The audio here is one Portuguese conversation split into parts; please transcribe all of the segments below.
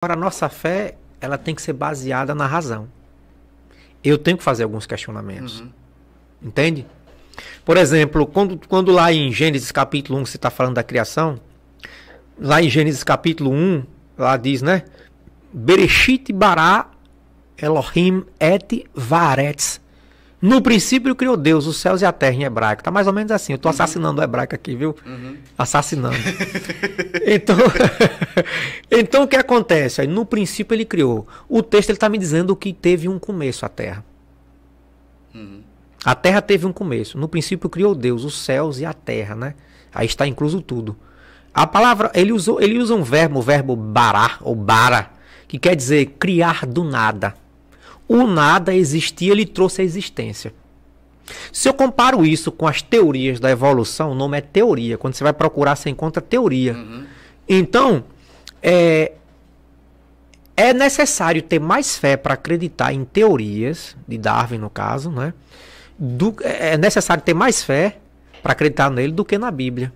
Agora, a nossa fé, ela tem que ser baseada na razão. Eu tenho que fazer alguns questionamentos. Entende? Por exemplo, quando lá em Gênesis capítulo 1, você está falando da criação, lá em Gênesis capítulo 1, lá diz, né? Bereshit bara Elohim et varetz. No princípio criou Deus os céus e a terra em hebraico. Tá mais ou menos assim. Eu tô assassinando o hebraico aqui, viu? Assassinando. Então o que acontece? Aí, no princípio ele criou. O texto ele tá me dizendo que teve um começo a terra. A terra teve um começo. No princípio criou Deus os céus e a terra, né? Aí está incluso tudo. A palavra, ele usa um verbo, o verbo bará ou bara, que quer dizer criar do nada. O nada existia, ele trouxe a existência. Se eu comparo isso com as teorias da evolução, o nome é teoria. Quando você vai procurar, você encontra teoria. Então, é necessário ter mais fé para acreditar em teorias, de Darwin no caso, né? É necessário ter mais fé para acreditar nele do que na Bíblia.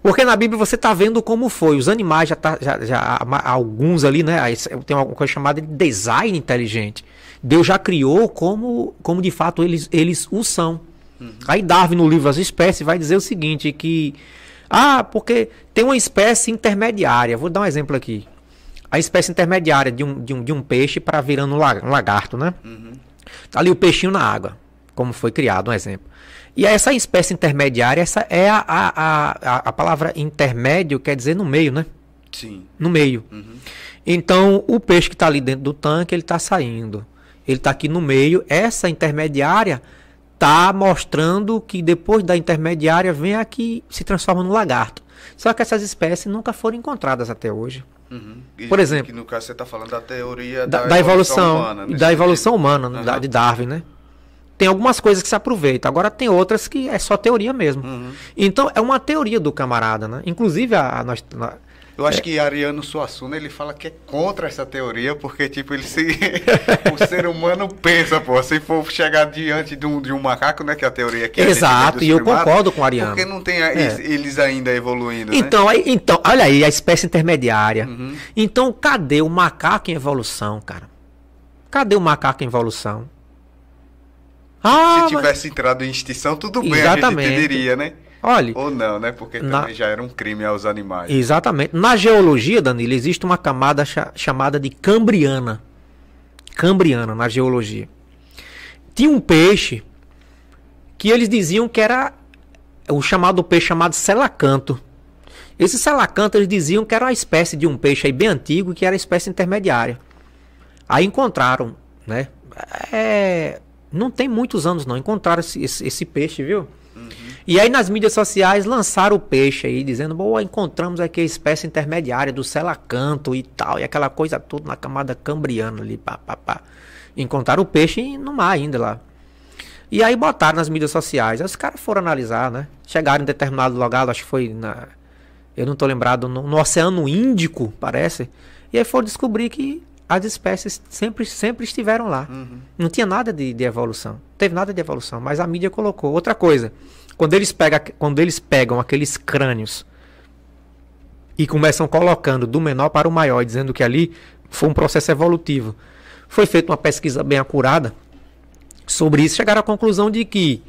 Porque na Bíblia você está vendo como foi. Os animais já alguns ali, né? Tem uma coisa chamada de design inteligente. Deus já criou como de fato eles o são. Aí Darwin no livro As Espécies vai dizer o seguinte, que porque tem uma espécie intermediária. Vou dar um exemplo aqui. A espécie intermediária de um peixe para virando um lagarto, né? Tá ali o peixinho na água, como foi criado, um exemplo. E essa espécie intermediária, essa é a palavra intermédio, quer dizer no meio, né? Sim. No meio. Então, o peixe que está ali dentro do tanque, ele está saindo. Ele está aqui no meio. Essa intermediária está mostrando que depois da intermediária vem aqui se transforma no lagarto. Só que essas espécies nunca foram encontradas até hoje. Por exemplo, que no caso você está falando da teoria da evolução humana. Da evolução humana, de Darwin, né? Tem algumas coisas que se aproveitam. Agora tem outras que é só teoria mesmo. Então é uma teoria do camarada, né? Inclusive eu acho que Ariano Suassuna, ele fala que é contra essa teoria, porque tipo, o ser humano pensa, pô, se for chegar diante de um macaco, né, que é a teoria que exato, e eu concordo com o Ariano. Porque não tem eles ainda evoluindo, então, né? Então, olha aí, a espécie intermediária. Então, cadê o macaco em evolução, cara? Cadê o macaco em evolução? Se tivesse entrado em extinção, tudo bem, exatamente. A gente entenderia, né? Olha, ou não, né? Porque também já era um crime aos animais. Exatamente. Na geologia, Danilo, existe uma camada chamada de Cambriana. Cambriana, na geologia. Tinha um peixe que eles diziam que era o peixe chamado selacanto. Esse selacanto, eles diziam que era uma espécie de um peixe aí bem antigo, que era a espécie intermediária. Aí encontraram, né? Não tem muitos anos não, encontraram esse peixe, viu? E aí nas mídias sociais lançaram o peixe aí, dizendo, boa, encontramos aqui a espécie intermediária do selacanto e tal, e aquela coisa toda na camada cambriana ali, pá. Encontraram o peixe no mar ainda lá. E aí botaram nas mídias sociais, aí os caras foram analisar, né? Chegaram em determinado lugar, acho que foi eu não tô lembrado, no Oceano Índico, parece, e aí foram descobrir que as espécies sempre estiveram lá. Não tinha nada de evolução. Não teve nada de evolução, mas a mídia colocou. Outra coisa, quando eles pegam aqueles crânios e começam colocando do menor para o maior, dizendo que ali foi um processo evolutivo, foi feita uma pesquisa bem acurada sobre isso, chegaram à conclusão de que,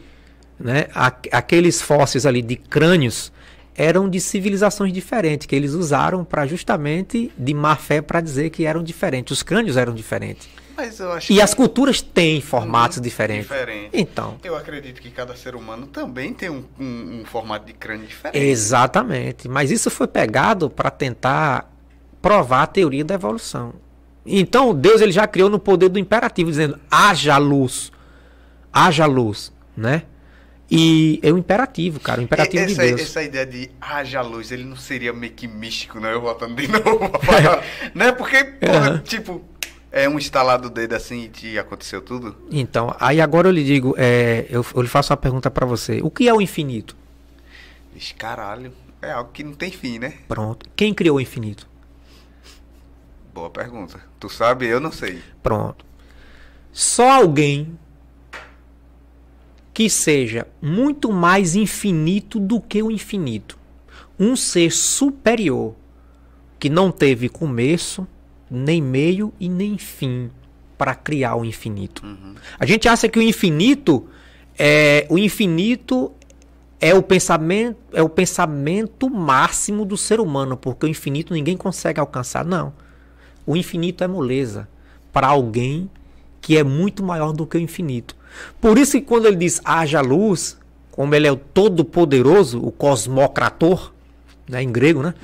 né, aqueles fósseis ali de crânios eram de civilizações diferentes, que eles usaram para justamente de má fé para dizer que eram diferentes. Os crânios eram diferentes. Mas eu acho e as culturas têm formatos diferentes. Então, eu acredito que cada ser humano também tem um formato de crânio diferente. Exatamente. Mas isso foi pegado para tentar provar a teoria da evolução. Então, Deus ele já criou no poder do imperativo, dizendo, haja luz, né? E é o imperativo, cara, o imperativo de Deus. Essa ideia de haja luz, ele não seria meio que místico, né? Eu voltando de novo. Né? Porque, porra, tipo, é um estalar do dedo assim e aconteceu tudo. Então, aí agora eu lhe digo, eu lhe faço uma pergunta pra você. O que é o infinito? Ixi, caralho, é algo que não tem fim, né? Pronto. Quem criou o infinito? Boa pergunta. Tu sabe? Eu não sei. Pronto. Só alguém que seja muito mais infinito do que o infinito. Um ser superior, que não teve começo, nem meio e nem fim para criar o infinito. A gente acha que o infinito é o pensamento máximo do ser humano, porque o infinito ninguém consegue alcançar. Não. O infinito é moleza para alguém que é muito maior do que o infinito. Por isso que quando ele diz haja luz, como ele é o todo-poderoso, o cosmocrator, né, em grego, né?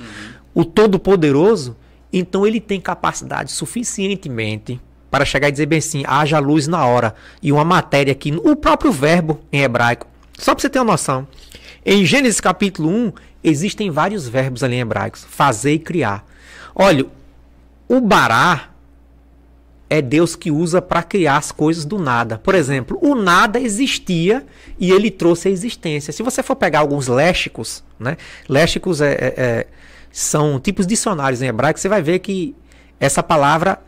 O todo-poderoso, então ele tem capacidade suficientemente para chegar e dizer bem assim, haja luz na hora. E uma matéria que o próprio verbo em hebraico, só para você ter uma noção, em Gênesis capítulo 1, existem vários verbos ali em hebraico, fazer e criar. Olha, o bará é Deus que usa para criar as coisas do nada. Por exemplo, o nada existia e ele trouxe a existência. Se você for pegar alguns léxicos, né? Léxicos são tipos dicionários em hebraico, você vai ver que essa palavra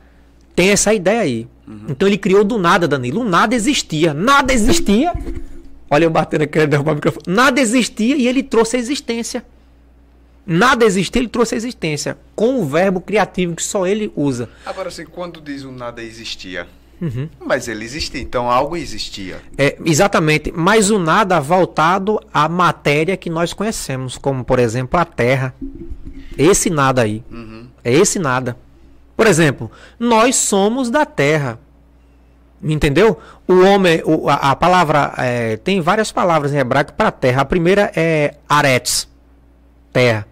tem essa ideia aí. Então ele criou do nada, Danilo. O nada existia. Nada existia. Olha eu batendo aqui, derrubar o microfone. Nada existia e ele trouxe a existência. Nada existia, ele trouxe a existência. Com o verbo criativo que só ele usa. Agora, assim, quando diz o nada existia, mas ele existia, então algo existia. Exatamente, mas o nada voltado à matéria que nós conhecemos, como, por exemplo, a Terra. Esse nada aí. É esse nada. Por exemplo, nós somos da Terra. Entendeu? O homem, a palavra, tem várias palavras em hebraico para terra. A primeira é aretz, terra.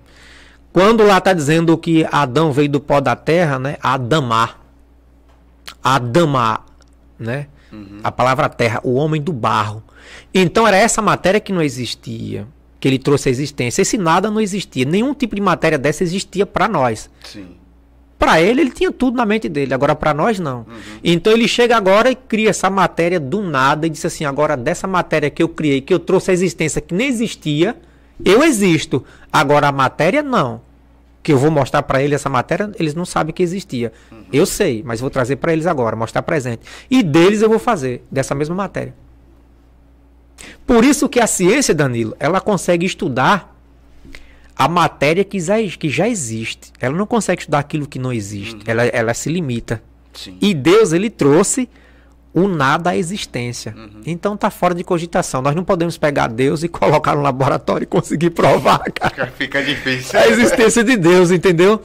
Quando lá está dizendo que Adão veio do pó da terra, né? Adamá, né? A palavra terra, o homem do barro. Então era essa matéria que não existia, que ele trouxe a existência. Esse nada não existia. Nenhum tipo de matéria dessa existia para nós. Sim. Para ele tinha tudo na mente dele, agora para nós não. Então ele chega agora e cria essa matéria do nada e diz assim, agora dessa matéria que eu criei, que eu trouxe a existência que nem existia, eu existo. Agora a matéria não. Que eu vou mostrar para eles essa matéria, eles não sabem que existia. Eu sei, mas vou trazer para eles agora, mostrar presente. E deles eu vou fazer, dessa mesma matéria. Por isso que a ciência, Danilo, ela consegue estudar a matéria que já existe. Ela não consegue estudar aquilo que não existe. Ela se limita. Sim. E Deus, ele trouxe o nada à existência. Então tá fora de cogitação. Nós não podemos pegar Deus e colocar no laboratório e conseguir provar, cara. Fica difícil. A existência de Deus, entendeu?